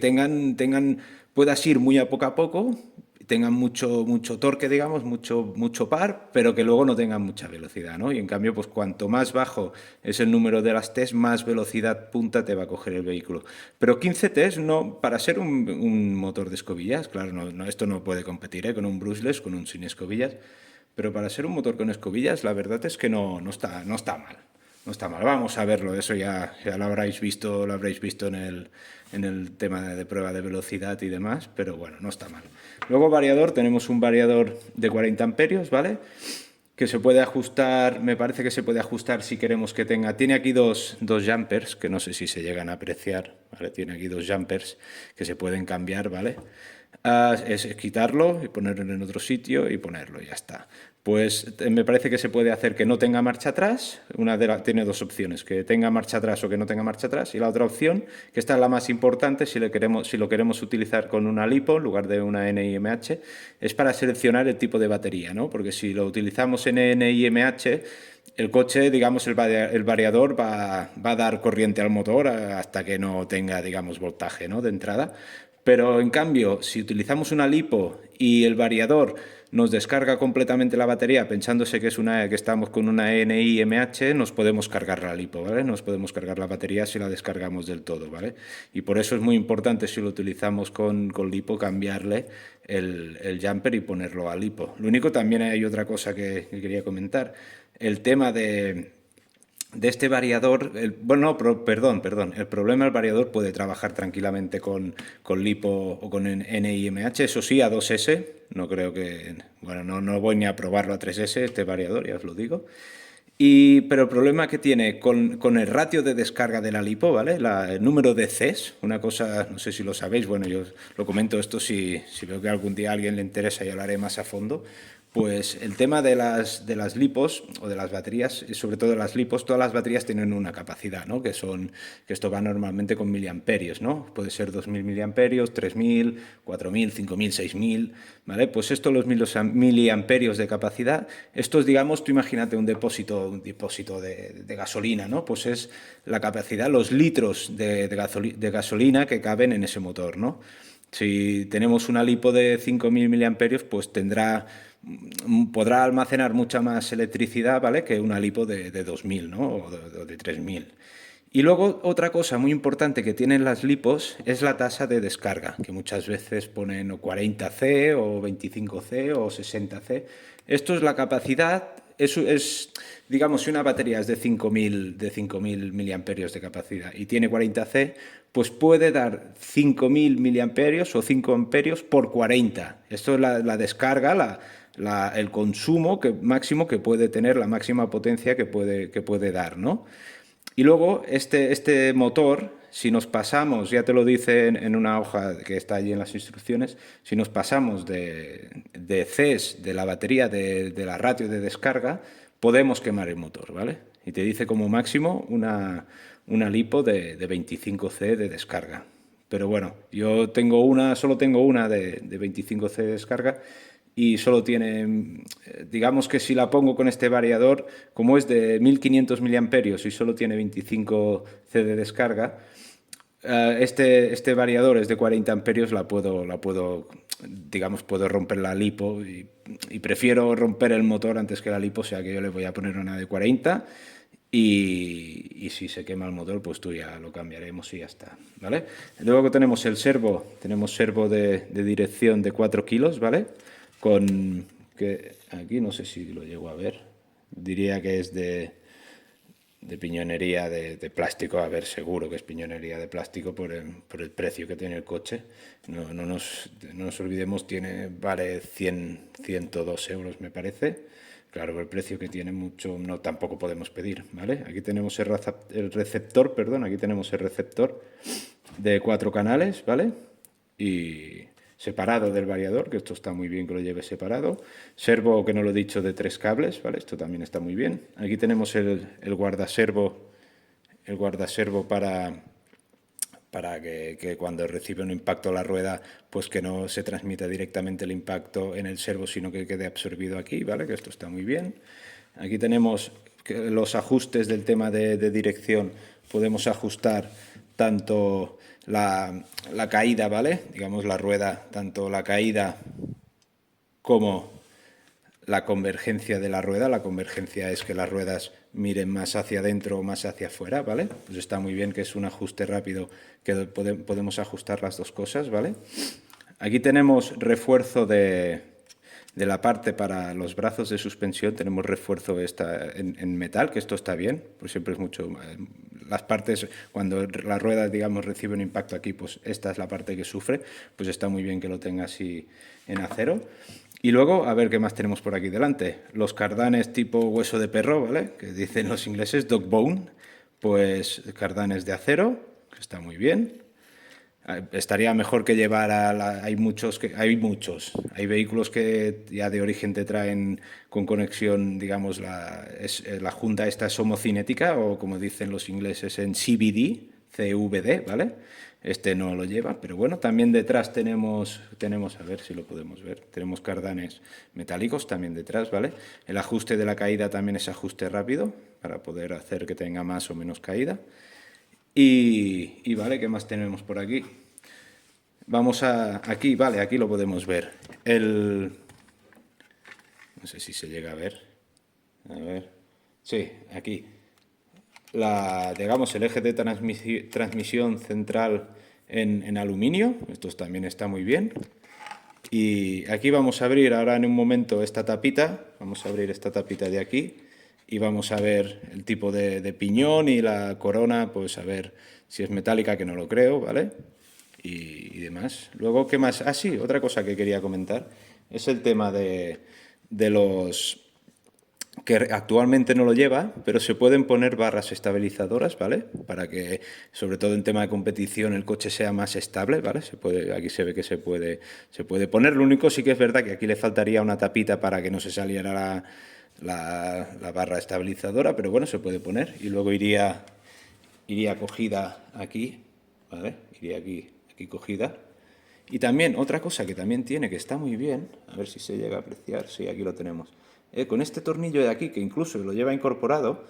puedas ir muy a poco, tengan mucho torque, digamos, mucho par, pero que luego no tengan mucha velocidad, ¿no? Y en cambio, pues cuanto más bajo es el número de las Ts, más velocidad punta te va a coger el vehículo. Pero 15 Ts, no, para ser un motor de escobillas, claro, esto no puede competir, con un brushless, con un sin escobillas, pero para ser un motor con escobillas, la verdad es que no está mal. No está mal, vamos a verlo, eso ya lo habréis visto en el tema de prueba de velocidad y demás, pero bueno, no está mal. Luego variador, tenemos un variador de 40 amperios, ¿vale? Que se puede ajustar, me parece que se puede ajustar si queremos que tiene aquí dos jumpers, que no sé si se llegan a apreciar, ¿vale? Tiene aquí dos jumpers que se pueden cambiar, ¿vale? Es quitarlo y ponerlo en otro sitio y ponerlo, y ya está. Pues me parece que se puede hacer que no tenga marcha atrás, tiene dos opciones, que tenga marcha atrás o que no tenga marcha atrás, y la otra opción, que esta es la más importante, si lo queremos utilizar con una LiPo en lugar de una NIMH, es para seleccionar el tipo de batería, ¿no? Porque si lo utilizamos en NIMH, el coche, digamos, el variador va a dar corriente al motor hasta que no tenga, digamos, voltaje, ¿no? De entrada. Pero en cambio, si utilizamos una lipo y el variador nos descarga completamente la batería pensándose que estamos con una NIMH, nos podemos cargar la lipo, ¿vale? Nos podemos cargar la batería si la descargamos del todo, ¿vale? Y por eso es muy importante, si lo utilizamos con lipo, cambiarle el jumper y ponerlo a lipo. Lo único, también hay otra cosa que quería comentar. El tema de este variador, perdón, el problema del variador puede trabajar tranquilamente con lipo o con NIMH, eso sí, a 2S, no creo que, bueno, no voy ni a probarlo a 3S, este variador, ya os lo digo. Pero el problema que tiene con el ratio de descarga de la lipo, ¿vale? El número de Cs, una cosa, no sé si lo sabéis, bueno, yo lo comento esto si veo que algún día a alguien le interesa y hablaré más a fondo. Pues el tema de las lipos o de las baterías, y sobre todo de las lipos, todas las baterías tienen una capacidad, ¿no? Que esto va normalmente con miliamperios, ¿no? Puede ser 2.000 miliamperios, 3.000, 4.000, 5.000, 6.000, ¿vale? Pues esto, los miliamperios de capacidad, estos, digamos, tú imagínate un depósito de gasolina, ¿no? Pues es la capacidad, los litros de gasolina que caben en ese motor, ¿no? Si tenemos una lipo de 5.000 miliamperios, pues podrá almacenar mucha más electricidad, ¿vale?, que una lipo de 2.000, ¿no?, o de 3.000. Y luego, otra cosa muy importante que tienen las lipos es la tasa de descarga, que muchas veces ponen o 40C o 25C o 60C. Esto es la capacidad, digamos, si una batería es de 5.000 miliamperios de capacidad y tiene 40C, pues puede dar 5.000 miliamperios o 5 amperios por 40. Esto es la descarga, el consumo máximo que puede tener, la máxima potencia que puede dar, ¿no? Y luego este motor, si nos pasamos, ya te lo dice en una hoja que está allí en las instrucciones, si nos pasamos de Cs de la batería, de la ratio de descarga, podemos quemar el motor, ¿vale? Y te dice como máximo una lipo de 25C de descarga. Pero bueno, yo solo tengo una de 25C de descarga y solo tiene, digamos que si la pongo con este variador, como es de 1.500 miliamperios y solo tiene 25C de descarga, este variador es de 40 amperios, digamos, puedo romper la lipo y prefiero romper el motor antes que la lipo, o sea que yo le voy a poner una de 40 y si se quema el motor, pues tú ya lo cambiaremos y ya está, ¿vale? Luego tenemos el servo, de dirección de 4 kilos, ¿vale? Que aquí no sé si lo llego a ver, diría que es de piñonería de plástico, a ver, seguro que es piñonería de plástico por el precio que tiene el coche. No nos olvidemos, vale 102 euros, me parece. Claro, el precio que tiene tampoco podemos pedir, ¿vale? Aquí tenemos el receptor de 4 canales, ¿vale? Y separado del variador, que esto está muy bien que lo lleve separado. Servo, que no lo he dicho, de 3 cables, ¿vale? Esto también está muy bien. Aquí tenemos el guardaservo para que cuando recibe un impacto la rueda, pues que no se transmita directamente el impacto en el servo, sino que quede absorbido aquí, ¿vale? Que esto está muy bien. Aquí tenemos los ajustes del tema de dirección. Podemos ajustar tanto la caída, ¿vale? Digamos la rueda, tanto la caída como la convergencia de la rueda. La convergencia es que las ruedas miren más hacia adentro o más hacia afuera, ¿vale? Pues está muy bien, que es un ajuste rápido que podemos ajustar las dos cosas, ¿vale? Aquí tenemos refuerzo de la parte para los brazos de suspensión, tenemos refuerzo en metal, que esto está bien, pues siempre es mucho. Las partes, cuando la rueda, digamos, recibe un impacto aquí, pues esta es la parte que sufre, pues está muy bien que lo tenga así en acero. Y luego, a ver qué más tenemos por aquí delante. Los cardanes tipo hueso de perro, ¿vale? Que dicen los ingleses dog bone, pues cardanes de acero, que está muy bien. Estaría mejor que llevara, hay vehículos que ya de origen te traen con conexión, digamos, la junta esta es homocinética, o como dicen los ingleses en CVD, ¿vale? Este no lo lleva, pero bueno, también detrás tenemos, a ver si lo podemos ver, tenemos cardanes metálicos también detrás, ¿vale? El ajuste de la caída también es ajuste rápido, para poder hacer que tenga más o menos caída. Y vale, ¿qué más tenemos por aquí? vamos aquí, vale, aquí lo podemos ver. No sé si se llega a ver. A ver. Sí, aquí. Digamos, el eje de transmisión central en aluminio. Esto también está muy bien. Y aquí vamos a abrir ahora en un momento esta tapita. Vamos a abrir esta tapita de aquí. Y vamos a ver el tipo de piñón y la corona, pues a ver si es metálica, que no lo creo, ¿vale? Y demás. Luego, ¿qué más? Ah, sí, otra cosa que quería comentar es el tema de los que actualmente no lo lleva, pero se pueden poner barras estabilizadoras, ¿vale? Para que, sobre todo en tema de competición, el coche sea más estable, ¿vale? Aquí se ve que se puede poner. Lo único sí que es verdad que aquí le faltaría una tapita para que no se saliera la barra estabilizadora, pero bueno, se puede poner. Y luego iría cogida aquí, ¿vale? Iría aquí cogida. Y también, otra cosa que también tiene, que está muy bien, a ver si se llega a apreciar, sí, aquí lo tenemos. Con este tornillo de aquí, que incluso lo lleva incorporado,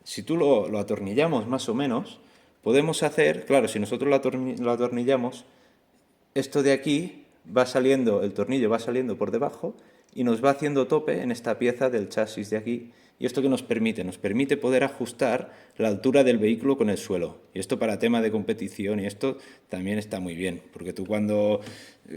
si tú lo atornillamos más o menos, podemos hacer, claro, si nosotros lo atornillamos, esto de aquí va saliendo, el tornillo va saliendo por debajo y nos va haciendo tope en esta pieza del chasis de aquí. ¿Y esto qué nos permite? Nos permite poder ajustar la altura del vehículo con el suelo. Y esto para tema de competición y esto también está muy bien, porque tú cuando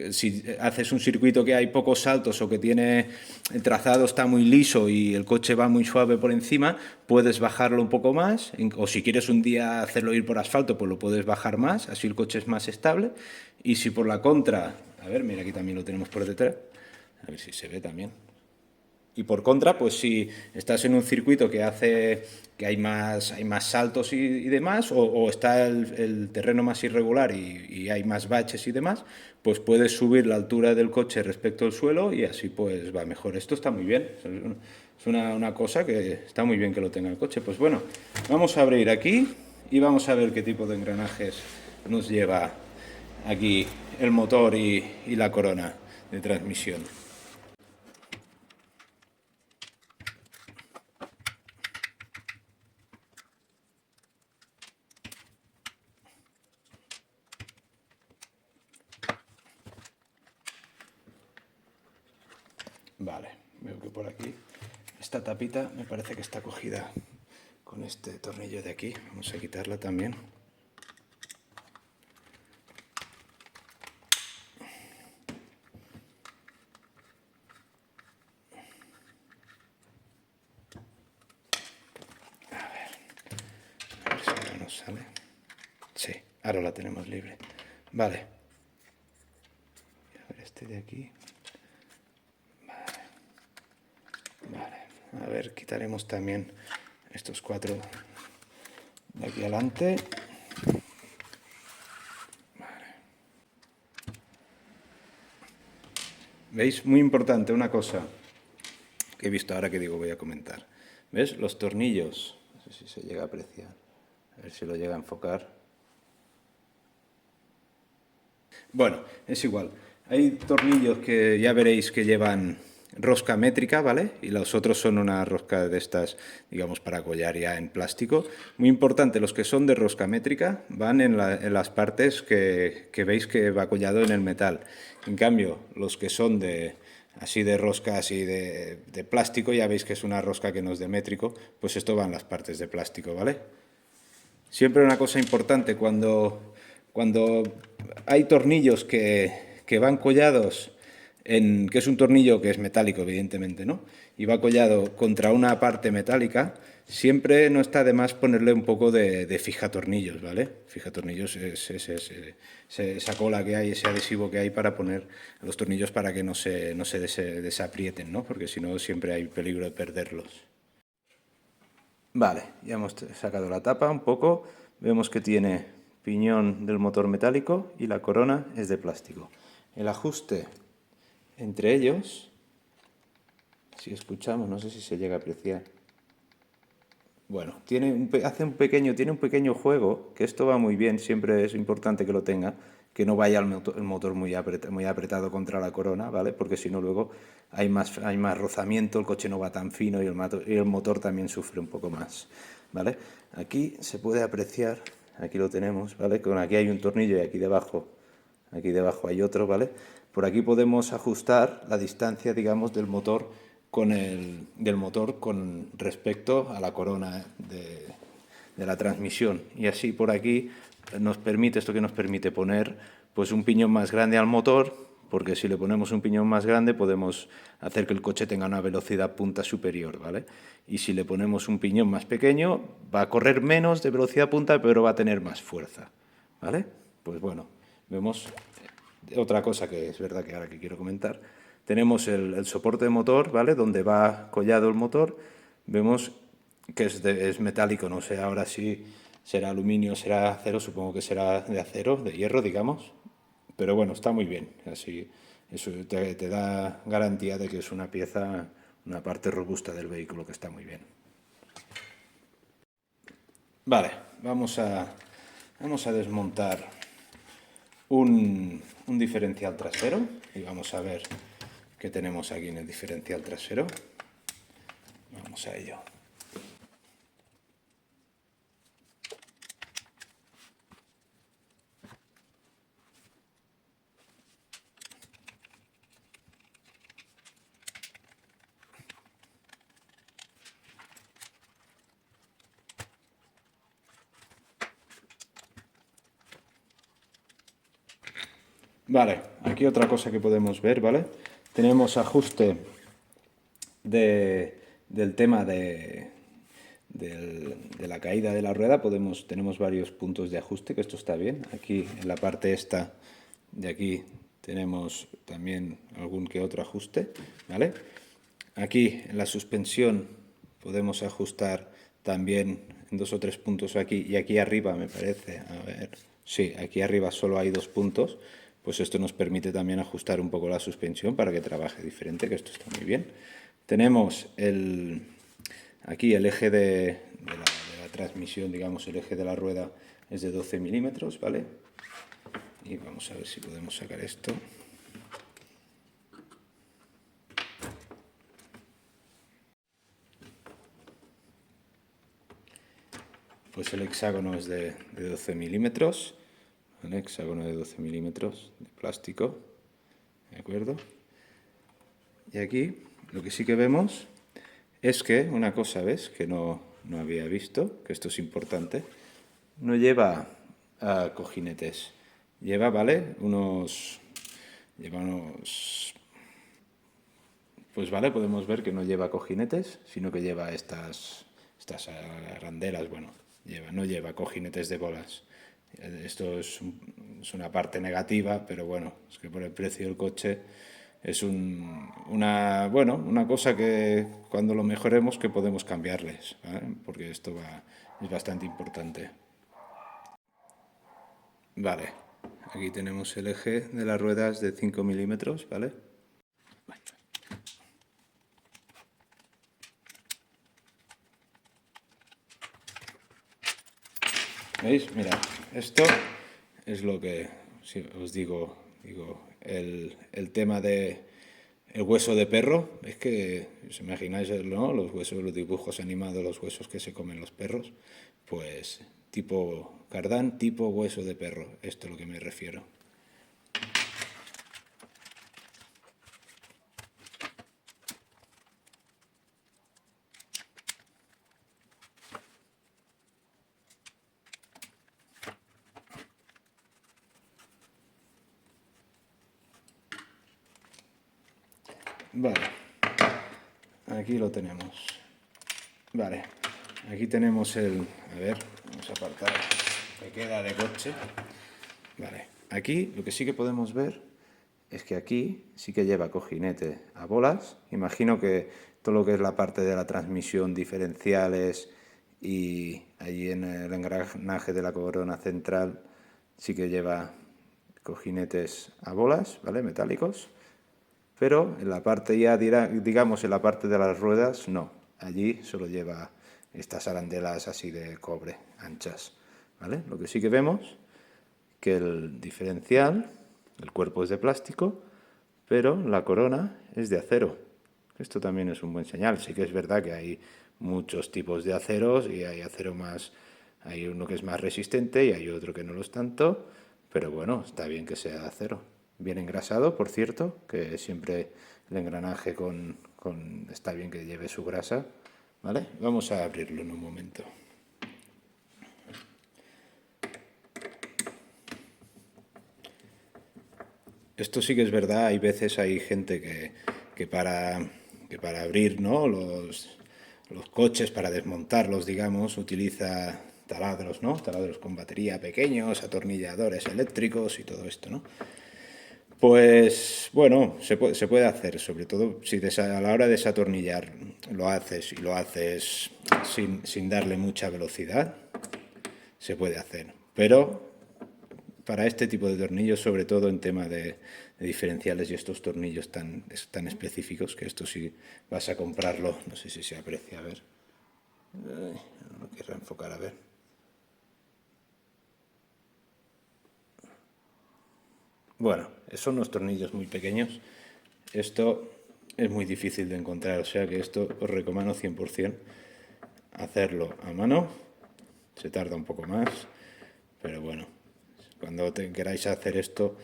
si haces un circuito que hay pocos saltos o que tiene el trazado está muy liso y el coche va muy suave por encima, puedes bajarlo un poco más, o si quieres un día hacerlo ir por asfalto, pues lo puedes bajar más, así el coche es más estable. Y si por la contra, a ver, mira, aquí también lo tenemos por detrás, a ver si se ve también. Y por contra, pues si estás en un circuito que hace que hay más saltos y demás, o está el terreno más irregular y hay más baches y demás, pues puedes subir la altura del coche respecto al suelo y así pues va mejor. Esto está muy bien, es una cosa que está muy bien que lo tenga el coche. Pues bueno, vamos a abrir aquí y vamos a ver qué tipo de engranajes nos lleva aquí el motor y la corona de transmisión. Vale, veo que por aquí esta tapita me parece que está cogida con este tornillo de aquí. Vamos a quitarla también. A ver si ahora nos sale. Sí, ahora la tenemos libre. Vale. A ver este de aquí. Vale. A ver, quitaremos también estos 4 de aquí adelante. Vale. ¿Veis? Muy importante una cosa que he visto ahora que digo voy a comentar. ¿Ves? Los tornillos. No sé si se llega a apreciar. A ver si lo llega a enfocar. Bueno, es igual. Hay tornillos que ya veréis que llevan rosca métrica, ¿vale? Y los otros son una rosca de estas, digamos, para collar ya en plástico. Muy importante, los que son de rosca métrica van en las partes que veis que va collado en el metal. En cambio, los que son así de rosca, así de plástico, ya veis que es una rosca que no es de métrico, pues esto va en las partes de plástico, ¿vale? Siempre una cosa importante, cuando hay tornillos que van collados que es un tornillo que es metálico, evidentemente, ¿no? Y va collado contra una parte metálica, siempre no está de más ponerle un poco de fijatornillos, ¿vale? Fijatornillos es esa cola que hay, ese adhesivo que hay para poner los tornillos para que no se desaprieten, ¿no? Porque si no siempre hay peligro de perderlos. Vale, ya hemos sacado la tapa un poco. Vemos que tiene piñón del motor metálico y la corona es de plástico. El ajuste entre ellos, si escuchamos, no sé si se llega a apreciar. Bueno, tiene un pequeño juego, que esto va muy bien, siempre es importante que lo tenga, que no vaya el motor muy apretado contra la corona, ¿vale? Porque si no luego hay más rozamiento, el coche no va tan fino y el motor también sufre un poco más, ¿vale? Aquí se puede apreciar, aquí lo tenemos, ¿vale? Aquí hay un tornillo y aquí debajo aquí debajo hay otro, ¿vale? Por aquí podemos ajustar la distancia, digamos, del motor con respecto a la corona de la transmisión. Y así por aquí nos permite, esto que nos permite poner pues un piñón más grande al motor, porque si le ponemos un piñón más grande podemos hacer que el coche tenga una velocidad punta superior, ¿vale? Y si le ponemos un piñón más pequeño, va a correr menos de velocidad punta, pero va a tener más fuerza, ¿vale? Pues bueno, vemos otra cosa que es verdad que ahora que quiero comentar. Tenemos el soporte de motor, ¿vale? Donde va collado el motor. Vemos que es metálico, no sé ahora si será aluminio, será acero, supongo que será de acero, de hierro, digamos. Pero bueno, está muy bien. Así, eso te da garantía de que es una pieza, una parte robusta del vehículo que está muy bien. Vale, vamos a desmontar un diferencial trasero y vamos a ver qué tenemos aquí en el diferencial trasero. Vamos a ello. Vale, aquí otra cosa que podemos ver, ¿vale? Tenemos ajuste del tema de la caída de la rueda. Tenemos varios puntos de ajuste, que esto está bien. Aquí en la parte esta de aquí tenemos también algún que otro ajuste, ¿vale? Aquí en la suspensión podemos ajustar también en 2 o 3 puntos aquí y aquí arriba me parece, a ver, sí, aquí arriba solo hay 2 puntos, pues esto nos permite también ajustar un poco la suspensión para que trabaje diferente, que esto está muy bien. Tenemos aquí el eje de la transmisión, digamos, el eje de la rueda es de 12 milímetros, ¿vale? Y vamos a ver si podemos sacar esto. Pues el hexágono es de 12 milímetros, ¿vale? Hexágono de 12 milímetros de plástico, ¿de acuerdo? Y aquí lo que sí que vemos es que una cosa, ¿ves? Que no había visto, que esto es importante, no lleva cojinetes, lleva, ¿vale? Pues vale, podemos ver que no lleva cojinetes, sino que lleva estas arandelas, bueno, no lleva cojinetes de bolas. Esto es una parte negativa, pero bueno, es que por el precio del coche es una cosa que cuando lo mejoremos que podemos cambiarles, ¿vale? Porque esto es bastante importante. Vale, aquí tenemos el eje de las ruedas de 5 milímetros, ¿vale? ¿Veis? Mirad, esto es lo que os digo el tema de el hueso de perro. Es que, os imagináis, ¿no? Los huesos, los dibujos animados, los huesos que se comen los perros, pues tipo cardán, tipo hueso de perro. Esto es a lo que me refiero. Vale, aquí lo tenemos. Vale, aquí tenemos a ver, vamos a apartar, me queda de coche. Vale, aquí lo que sí que podemos ver es que aquí sí que lleva cojinete a bolas. Imagino que todo lo que es la parte de la transmisión, diferenciales y allí en el engranaje de la corona central sí que lleva cojinetes a bolas, ¿vale? Metálicos. Pero en la parte ya, digamos, en la parte de las ruedas, no. Allí solo lleva estas arandelas así de cobre, anchas, ¿vale? Lo que sí que vemos que el diferencial, el cuerpo es de plástico, pero la corona es de acero. Esto también es un buen señal. Sí que es verdad que hay muchos tipos de aceros y hay acero hay uno que es más resistente y hay otro que no lo es tanto, pero bueno, está bien que sea de acero. Bien engrasado, por cierto, que siempre el engranaje está bien que lleve su grasa, ¿vale? Vamos a abrirlo en un momento. Esto sí que es verdad, hay veces hay gente que para abrir, ¿no?, los coches, para desmontarlos, digamos, utiliza taladros, ¿no? Taladros con batería pequeños, atornilladores eléctricos y todo esto, ¿no? Pues bueno, se puede hacer, sobre todo si a la hora de desatornillar lo haces y lo haces sin darle mucha velocidad, se puede hacer. Pero para este tipo de tornillos, sobre todo en tema de diferenciales y estos tornillos tan específicos, que esto sí vas a comprarlo, no sé si se aprecia, a ver, no lo quiero enfocar, a ver. Bueno, son unos tornillos muy pequeños, esto es muy difícil de encontrar, o sea que esto os recomiendo 100% hacerlo a mano, se tarda un poco más, pero bueno, cuando queráis hacer esto,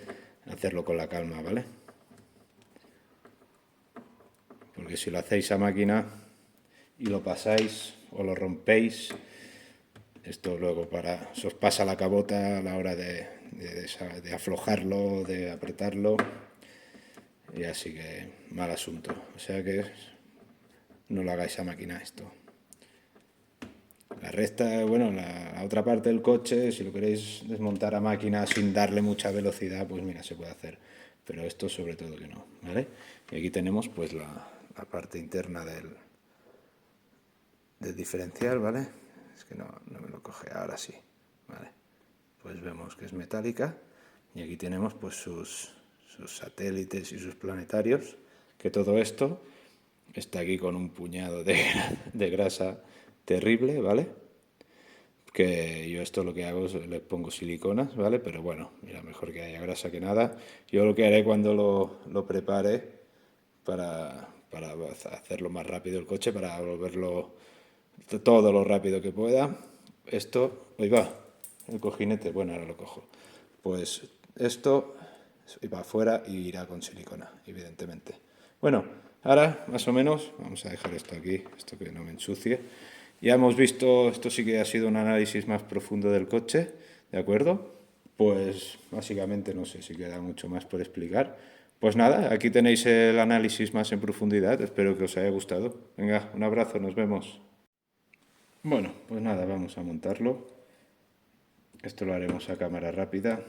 hacerlo con la calma, ¿vale? Porque si lo hacéis a máquina y lo pasáis o lo rompéis, esto luego se os pasa la cabota a la hora de aflojarlo, de apretarlo, y así que mal asunto. O sea que no lo hagáis a máquina esto. La resta, bueno, la otra parte del coche, si lo queréis desmontar a máquina sin darle mucha velocidad, pues mira, se puede hacer. Pero esto sobre todo que no, ¿vale? Y aquí tenemos pues la parte interna del diferencial, ¿vale? Es que no me lo coge, ahora sí, ¿vale? Pues vemos que es metálica y aquí tenemos pues sus satélites y sus planetarios, que todo esto está aquí con un puñado de grasa terrible, ¿vale? Que yo esto lo que hago es le pongo siliconas, ¿vale? Pero bueno, mira, mejor que haya grasa que nada. Yo lo que haré cuando lo prepare para hacerlo más rápido el coche, para volverlo todo lo rápido que pueda. Esto, ahí va, el cojinete, bueno, ahora lo cojo. Pues esto va afuera y irá con silicona, evidentemente. Bueno, ahora más o menos, vamos a dejar esto aquí, esto que no me ensucie. Ya hemos visto, esto sí que ha sido un análisis más profundo del coche, ¿de acuerdo? Pues básicamente no sé si queda mucho más por explicar. Pues nada, aquí tenéis el análisis más en profundidad, espero que os haya gustado. Venga, un abrazo, nos vemos. Bueno, pues nada, vamos a montarlo. Esto lo haremos a cámara rápida.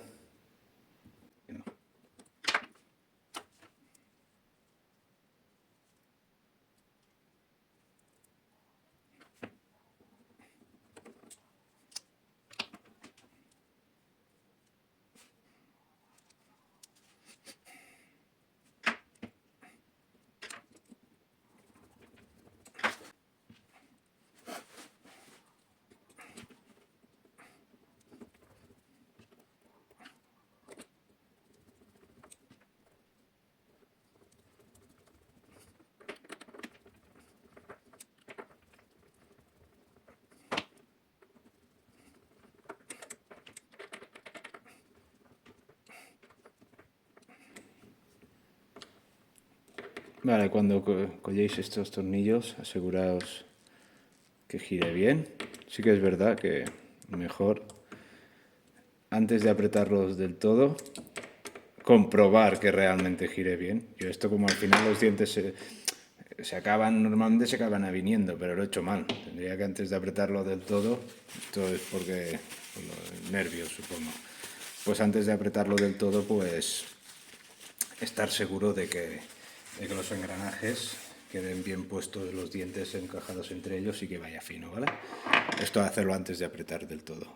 Vale, cuando colléis estos tornillos, aseguraos que gire bien. Sí que es verdad que mejor, antes de apretarlos del todo, comprobar que realmente gire bien. Yo esto, como al final los dientes normalmente se acaban aviniendo, pero lo he hecho mal. Tendría que, antes de apretarlo del todo, esto es porque por los nervios, supongo, pues antes de apretarlo del todo, pues estar seguro de que los engranajes queden bien puestos, los dientes encajados entre ellos y que vaya fino, ¿vale? Esto hacerlo antes de apretar del todo.